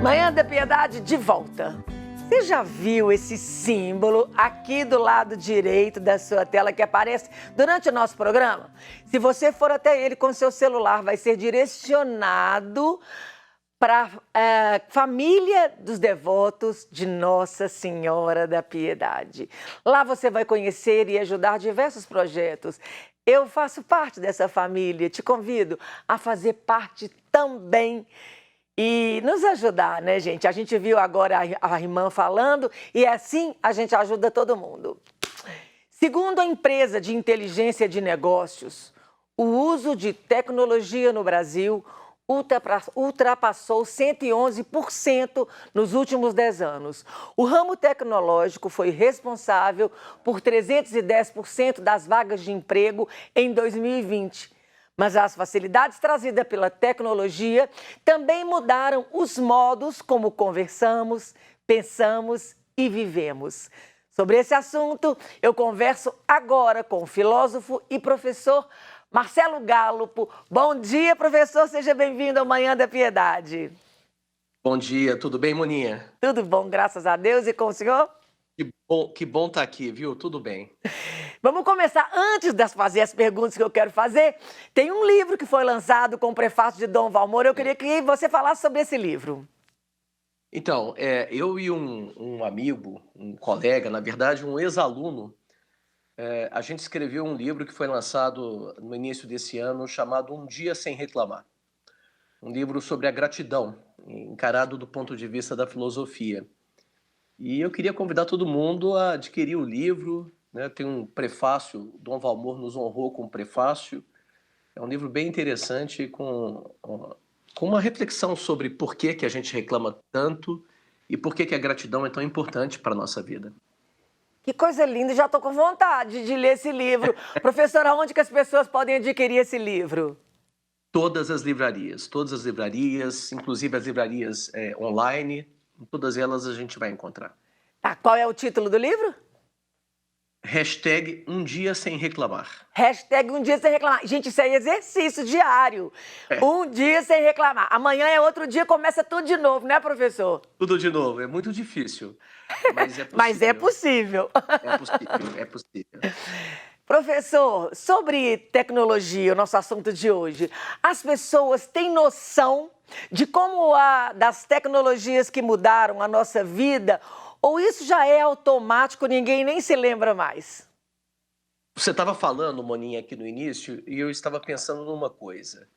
Manhã da Piedade de volta. Você já viu esse símbolo aqui do lado direito da sua tela que aparece durante o nosso programa? Se você for até ele com seu celular, vai ser direcionado para a família dos devotos de Nossa Senhora da Piedade. Lá você vai conhecer e ajudar diversos projetos. Eu faço parte dessa família, te convido a fazer parte também e nos ajudar, né, gente? A gente viu agora a irmã falando e assim a gente ajuda todo mundo. Segundo a empresa de inteligência de negócios, o uso de tecnologia no Brasil ultrapassou 111% nos últimos 10 anos. O ramo tecnológico foi responsável por 310% das vagas de emprego em 2020. Mas as facilidades trazidas pela tecnologia também mudaram os modos como conversamos, pensamos e vivemos. Sobre esse assunto, eu converso agora com o filósofo e professor Marcelo Gáluppo. Bom dia, professor, seja bem-vindo ao Manhã da Piedade. Bom dia, tudo bem, Moninha? Tudo bom, graças a Deus, e com o senhor? Que bom estar aqui, viu? Tudo bem. Vamos começar. Antes de fazer as perguntas que eu quero fazer, tem um livro que foi lançado com o prefácio de Dom Valmor. Eu queria que você falasse sobre esse livro. Então, eu e um amigo, um colega, na verdade, um ex-aluno, a gente escreveu um livro que foi lançado no início desse ano, chamado Um Dia Sem Reclamar. Um livro sobre a gratidão, encarado do ponto de vista da filosofia. E eu queria convidar todo mundo a adquirir o livro, né? Tem um prefácio, Dom Valmor nos honrou com um prefácio. É um livro bem interessante, com uma reflexão sobre por que a gente reclama tanto e por que a gratidão é tão importante para a nossa vida. Que coisa linda, já estou com vontade de ler esse livro. Professora, onde que as pessoas podem adquirir esse livro? Todas as livrarias, inclusive as livrarias online, em todas elas a gente vai encontrar. Tá, qual é o título do livro? Hashtag Um Dia Sem Reclamar. Hashtag Um Dia Sem Reclamar. Gente, isso é exercício diário. Um dia sem reclamar. Amanhã é outro dia, começa tudo de novo, né, professor? Tudo de novo, é muito difícil, mas é possível. Mas é possível. É possível. Professor, sobre tecnologia, o nosso assunto de hoje, as pessoas têm noção de como das tecnologias que mudaram a nossa vida, ou isso já é automático, ninguém nem se lembra mais? Você estava falando, Moninha, aqui no início, e eu estava pensando numa coisa.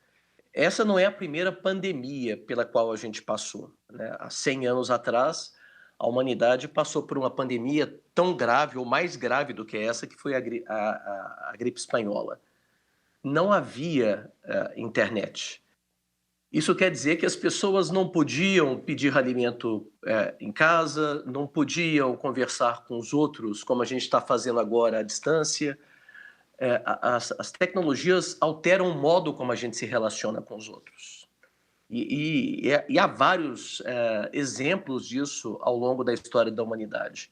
Essa não é a primeira pandemia pela qual a gente passou, né? Há 100 anos atrás, a humanidade passou por uma pandemia tão grave, ou mais grave do que essa, que foi a gripe espanhola. Não havia internet. Isso quer dizer que as pessoas não podiam pedir alimento em casa, não podiam conversar com os outros, como a gente está fazendo agora à distância. As tecnologias alteram o modo como a gente se relaciona com os outros. E há vários exemplos disso ao longo da história da humanidade.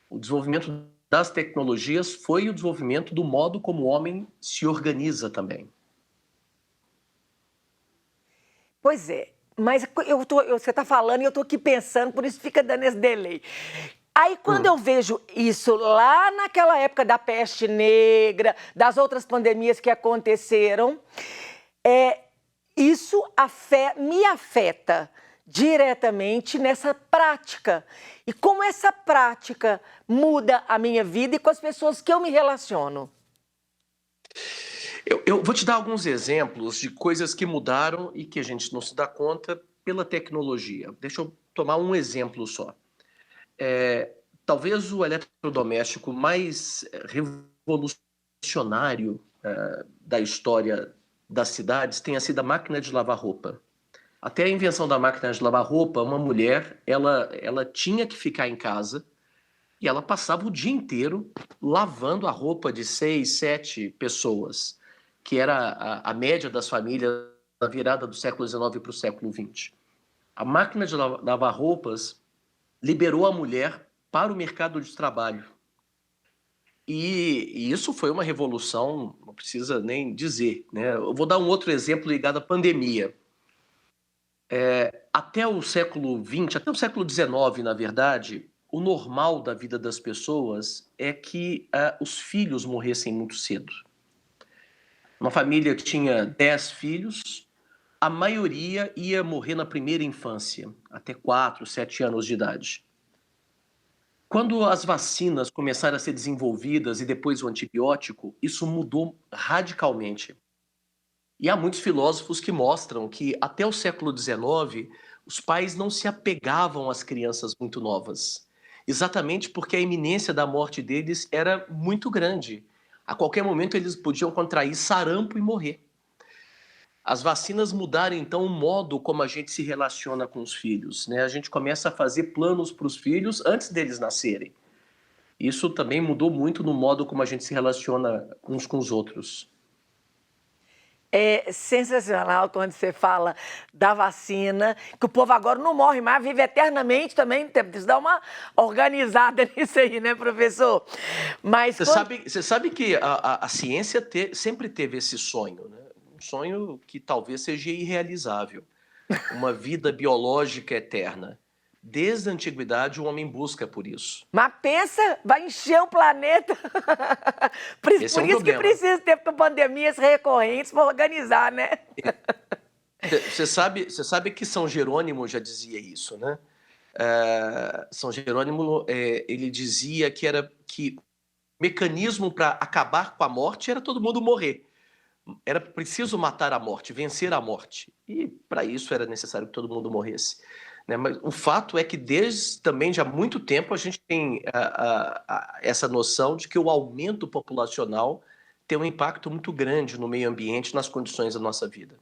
O desenvolvimento das tecnologias foi o desenvolvimento do modo como o homem se organiza também. Pois é, mas você está falando e eu estou aqui pensando, por isso fica dando esse delay. Aí, quando eu vejo isso lá naquela época da peste negra, das outras pandemias que aconteceram, isso me afeta diretamente nessa prática. E como essa prática muda a minha vida e com as pessoas que eu me relaciono? Eu vou te dar alguns exemplos de coisas que mudaram e que a gente não se dá conta pela tecnologia. Deixa eu tomar um exemplo só. Talvez o eletrodoméstico mais revolucionário da história das cidades tenha sido a máquina de lavar roupa. Até a invenção da máquina de lavar roupa, uma mulher, ela tinha que ficar em casa e ela passava o dia inteiro lavando a roupa de 6, 7 pessoas, que era a média das famílias na virada do século XIX para o século XX. A máquina de lavar roupas liberou a mulher para o mercado de trabalho. E isso foi uma revolução, não precisa nem dizer, né? Eu vou dar um outro exemplo ligado à pandemia. Até o século XX, até o século XIX, na verdade, o normal da vida das pessoas é que os filhos morressem muito cedo. Uma família que tinha 10 filhos, a maioria ia morrer na primeira infância, até 4, 7 anos de idade. Quando as vacinas começaram a ser desenvolvidas e depois o antibiótico, isso mudou radicalmente. E há muitos filósofos que mostram que até o século XIX, os pais não se apegavam às crianças muito novas, exatamente porque a iminência da morte deles era muito grande. A qualquer momento eles podiam contrair sarampo e morrer. As vacinas mudaram então o modo como a gente se relaciona com os filhos, né? A gente começa a fazer planos para os filhos antes deles nascerem. Isso também mudou muito no modo como a gente se relaciona uns com os outros. É sensacional quando você fala da vacina, que o povo agora não morre mais, vive eternamente também. Precisa dar uma organizada nisso aí, né, professor? Mas Você sabe que a ciência sempre teve esse sonho, né? Um sonho que talvez seja irrealizável. Uma vida biológica eterna. Desde a antiguidade, o homem busca por isso. Mas pensa, vai encher o planeta. Por Esse é um isso que problema. precisa ter pandemias recorrentes para organizar, né? Você sabe que São Jerônimo já dizia isso, né? São Jerônimo, ele dizia que o mecanismo para acabar com a morte era todo mundo morrer. Era preciso matar a morte, vencer a morte. E para isso era necessário que todo mundo morresse. Né? Mas o fato é que desde também já há muito tempo a gente tem essa noção de que o aumento populacional tem um impacto muito grande no meio ambiente, nas condições da nossa vida.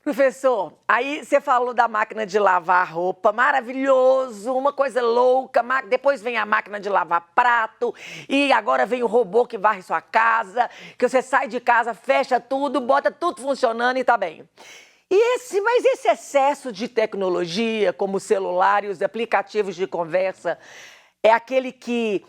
Professor, aí você falou da máquina de lavar roupa, maravilhoso, uma coisa louca. Depois vem a máquina de lavar prato e agora vem o robô que varre sua casa, que você sai de casa, fecha tudo, bota tudo funcionando e tá bem. Mas esse excesso de tecnologia, como o celular e os aplicativos de conversa, é aquele que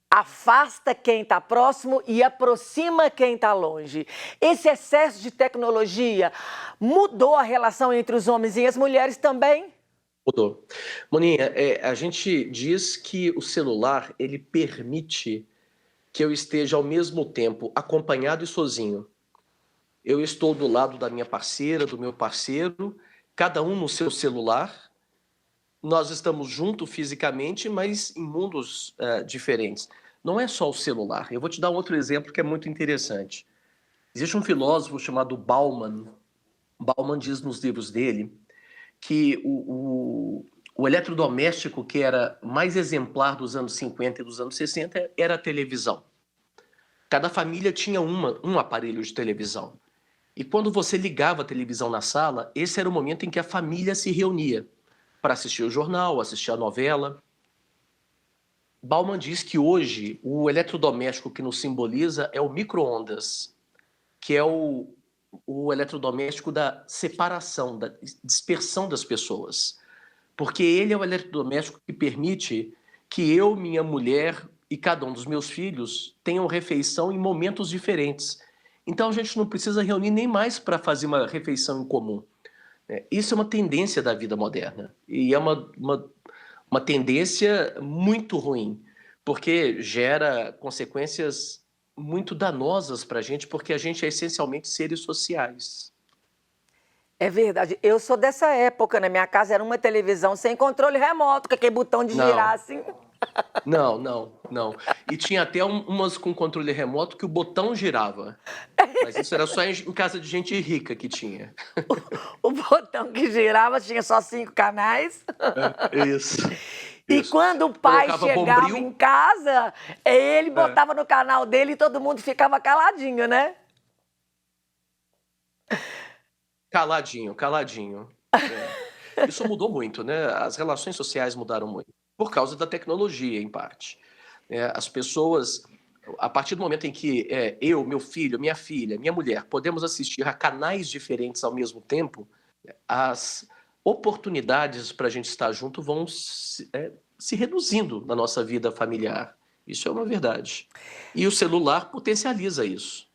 afasta quem está próximo e aproxima quem está longe. Esse excesso de tecnologia mudou a relação entre os homens e as mulheres também? Mudou. Moninha, a gente diz que o celular, ele permite que eu esteja ao mesmo tempo acompanhado e sozinho. Eu estou do lado da minha parceira, do meu parceiro, cada um no seu celular. Nós estamos juntos fisicamente, mas em mundos diferentes. Não é só o celular. Eu vou te dar um outro exemplo que é muito interessante. Existe um filósofo chamado Bauman. Bauman diz nos livros dele que o eletrodoméstico que era mais exemplar dos anos 50 e dos anos 60 era a televisão. Cada família tinha um aparelho de televisão. E quando você ligava a televisão na sala, esse era o momento em que a família se reunia para assistir o jornal, assistir a novela. Bauman diz que hoje o eletrodoméstico que nos simboliza é o micro-ondas, que é o eletrodoméstico da separação, da dispersão das pessoas. Porque ele é o eletrodoméstico que permite que eu, minha mulher e cada um dos meus filhos tenham refeição em momentos diferentes. Então a gente não precisa reunir nem mais para fazer uma refeição em comum. Isso é uma tendência da vida moderna. E é uma tendência muito ruim, porque gera consequências muito danosas para a gente, porque a gente é essencialmente seres sociais. É verdade. Eu sou dessa época, na minha casa era uma televisão sem controle remoto, com aquele botão de girar assim. Não. E tinha até umas com controle remoto que o botão girava. Mas isso era só em casa de gente rica que tinha. O botão que girava tinha só 5 canais. Isso. E quando o pai Colocava chegava Bombril. em casa, ele botava no canal dele e todo mundo ficava caladinho, né? Caladinho. Isso mudou muito, né? As relações sociais mudaram muito, por causa da tecnologia, em parte. As pessoas, a partir do momento em que eu, meu filho, minha filha, minha mulher, podemos assistir a canais diferentes ao mesmo tempo, as oportunidades para a gente estar junto vão se reduzindo na nossa vida familiar. Isso é uma verdade. E o celular potencializa isso.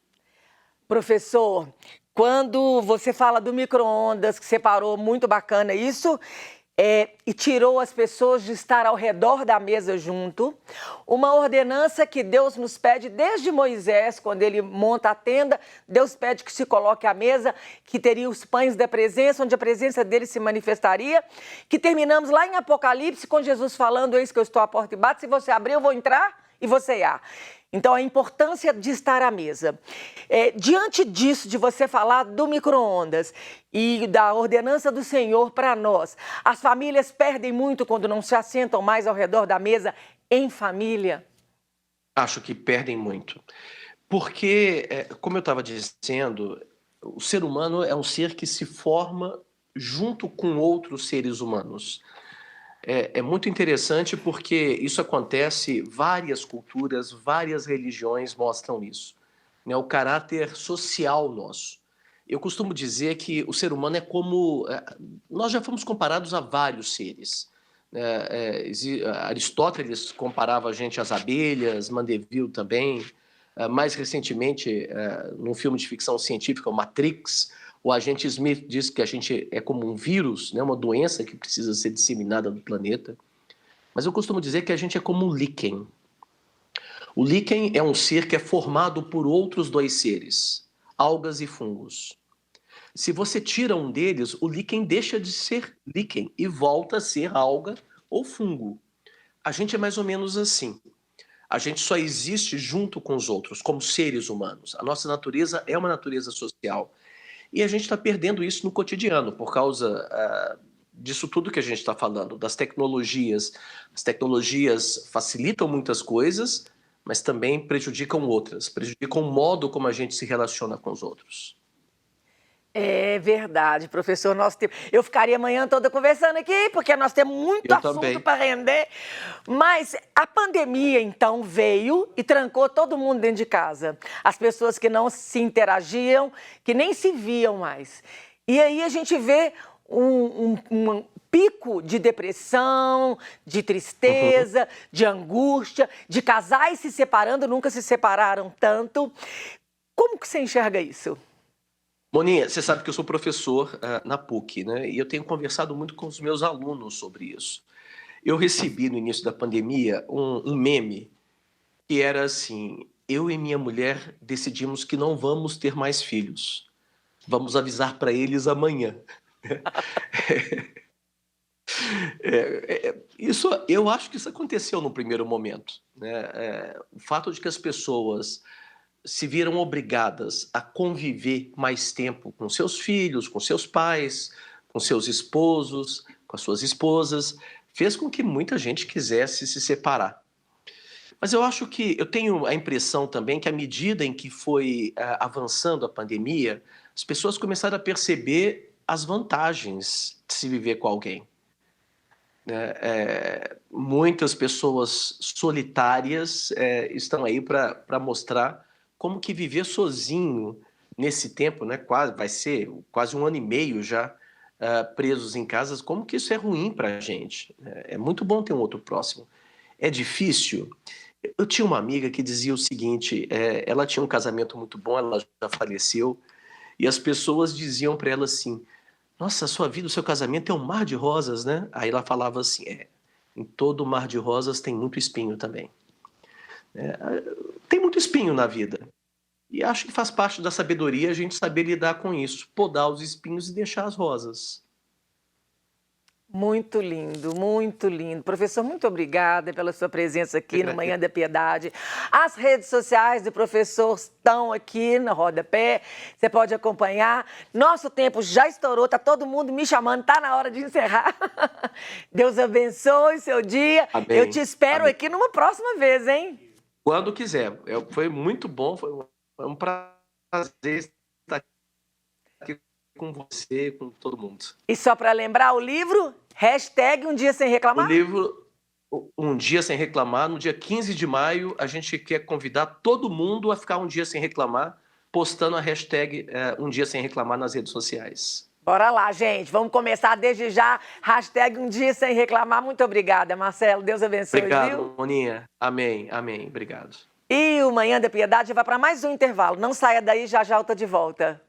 Professor, quando você fala do micro-ondas, que separou, muito bacana isso, e tirou as pessoas de estar ao redor da mesa junto, uma ordenança que Deus nos pede desde Moisés, quando ele monta a tenda, Deus pede que se coloque à mesa, que teria os pães da presença, onde a presença dele se manifestaria, que terminamos lá em Apocalipse com Jesus falando, eis que eu estou à porta e bato, se você abrir eu vou entrar e você irá. Então, a importância de estar à mesa. Diante disso, de você falar do micro-ondas e da ordenança do Senhor para nós, as famílias perdem muito quando não se assentam mais ao redor da mesa em família? Acho que perdem muito. Porque, como eu estava dizendo, o ser humano é um ser que se forma junto com outros seres humanos. É muito interessante porque isso acontece, várias culturas, várias religiões mostram isso, né? O caráter social nosso. Eu costumo dizer que o ser humano é como... nós já fomos comparados a vários seres, né? Aristóteles comparava a gente às abelhas, Mandeville também. Mais recentemente, num filme de ficção científica, o Matrix, o agente Smith diz que a gente é como um vírus, né, uma doença que precisa ser disseminada no planeta. Mas eu costumo dizer que a gente é como um líquen. O líquen é um ser que é formado por outros dois seres, algas e fungos. Se você tira um deles, o líquen deixa de ser líquen e volta a ser alga ou fungo. A gente é mais ou menos assim. A gente só existe junto com os outros, como seres humanos. A nossa natureza é uma natureza social. E a gente está perdendo isso no cotidiano, por causa disso tudo que a gente está falando, das tecnologias. As tecnologias facilitam muitas coisas, mas também prejudicam outras, prejudicam o modo como a gente se relaciona com os outros. É verdade, professor. Eu ficaria a manhã toda conversando aqui, porque nós temos muito assunto para render. Mas a pandemia, então, veio e trancou todo mundo dentro de casa. As pessoas que não se interagiam, que nem se viam mais. E aí a gente vê um pico de depressão, de tristeza, de angústia, de casais se separando, nunca se separaram tanto. Como que você enxerga isso? Moninha, você sabe que eu sou professor na PUC, né? E eu tenho conversado muito com os meus alunos sobre isso. Eu recebi no início da pandemia um meme que era assim: eu e minha mulher decidimos que não vamos ter mais filhos. Vamos avisar para eles amanhã. Eu acho que isso aconteceu no primeiro momento, né? O fato de que as pessoas se viram obrigadas a conviver mais tempo com seus filhos, com seus pais, com seus esposos, com as suas esposas, fez com que muita gente quisesse se separar. Mas eu tenho a impressão também que à medida em que foi avançando a pandemia, as pessoas começaram a perceber as vantagens de se viver com alguém. Muitas pessoas solitárias estão aí para mostrar como que viver sozinho nesse tempo, né, vai ser quase 1 ano e meio já presos em casas, como que isso é ruim para a gente. É muito bom ter um outro próximo. É difícil. Eu tinha uma amiga que dizia o seguinte, ela tinha um casamento muito bom, ela já faleceu, e as pessoas diziam para ela assim: nossa, a sua vida, o seu casamento é um mar de rosas, né? Aí ela falava assim: em todo mar de rosas tem muito espinho também. Tem muito espinho na vida. E acho que faz parte da sabedoria a gente saber lidar com isso, podar os espinhos e deixar as rosas. Muito lindo, muito lindo. Professor, muito obrigada pela sua presença aqui no Manhã da Piedade. As redes sociais do professor estão aqui no rodapé, você pode acompanhar. Nosso tempo já estourou, tá todo mundo me chamando, tá na hora de encerrar. Deus abençoe seu dia. Amém. Eu te espero aqui numa próxima vez, hein? Quando quiser. Foi muito bom, foi um prazer estar aqui com você, com todo mundo. E só para lembrar, o livro, #Um Dia Sem Reclamar? O livro Um Dia Sem Reclamar, no dia 15 de maio, a gente quer convidar todo mundo a ficar um dia sem reclamar, postando a hashtag Um Dia Sem Reclamar nas redes sociais. Bora lá, gente. Vamos começar desde já. #Um Dia Sem Reclamar. Muito obrigada, Marcelo. Deus abençoe, Obrigado, viu? Moninha. Amém, amém. Obrigado. E o Manhã da Piedade vai para mais um intervalo. Não saia daí, já já eu tô de volta.